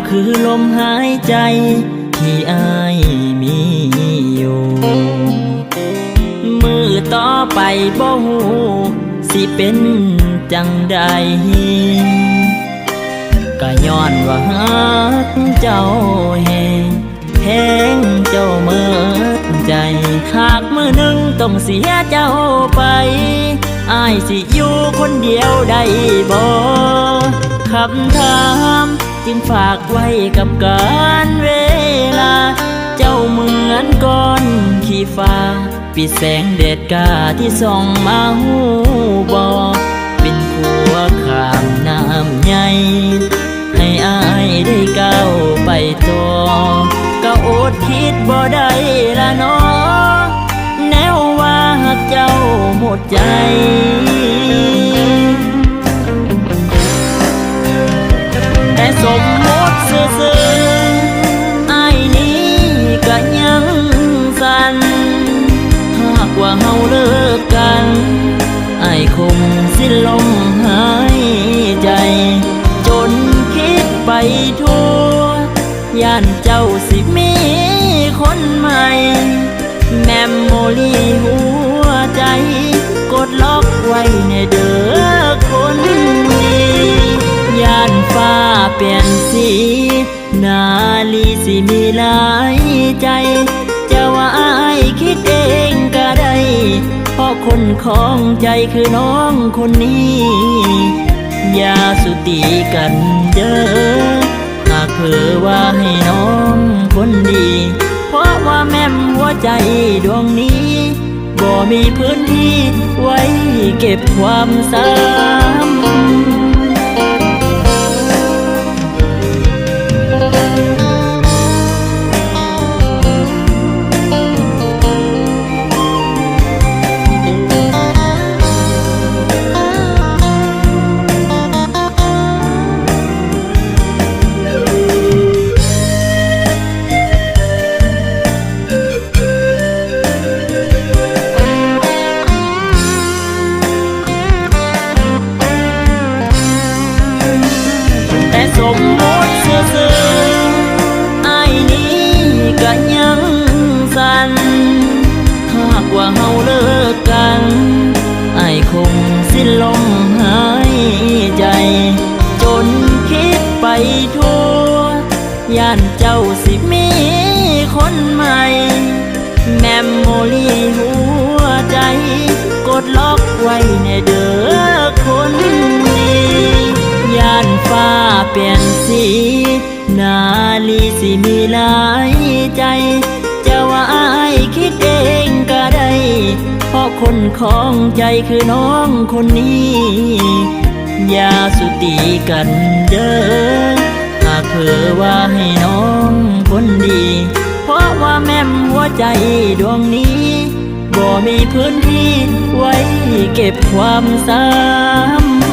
คือลมหายใจที่อ้ายมีอยู่มือต่อไปบ่ฮู้สิเป็นจังใดก็ย้อนว่าฮักเจ้าแฮงแฮงเจ้าเมิดใจหากมือหนึ่งต้องเสียเจ้าไปอ้ายสิอยู่คนเดียวได้บ่คำถามจึงฝากไว้กับการเวลาเจ้าเหมือนก้อนขี้ฟ้าปิดแสงแดดกาที่ส่องมาหูบ่เป็นผัวข้ามน้ำใหญ่ให้อ้ายได้ก้าวไปต่อก็อดคิดบ่ได้ละน้อแนวว่าหักเจ้าหมดใจแต่สมมติซื่อๆอ้ายนี้ก็ยังสั่นหากว่าเฮาเลิกกันอ้ายคงสิ้นลมหายใจจนคิดไปทั่วย่านเจ้าสิมีคนใหม่แมมโมรี่หัวใจกดล็อกไว้ในเด้อคนดีย่านฟ้าเปลี่ยนสีนาลีสิมีหลายใจจะว่าอ้ายคิดเองก็ได้เพราะคนของใจคือน้องคนนี้อย่าสุตีกันเด้อหากเผลอว่าให้น้องคนดีเพราะว่าแม่มหัวใจดวงนี้บ่มีพื้นที่ไว้เก็บความซ้ำสมมติซื่อๆอ้ายนี้ก็ยังสั่นหากว่าเฮาเลิกกันอ้ายคงสิ้นลมหายใจจนคิดไปทั่วย่านเจ้าสิมีคนใหม่แมมโมรี่หัวใจกดล็อกไว้ในเด้อคนดีย่านฟ้าเปลี่ยนสีนาลีสิมีหลายใจจะว่าอ้ายคิดเองก็ได้เพราะคนของใจคือน้องคนนี้อย่าสุตีกันเด้อหากเผลอว่าให้น้องคนดีเพราะว่าแม่มหัวใจดวงนี้บ่มีพื้นที่ไว้เก็บความซ้ำ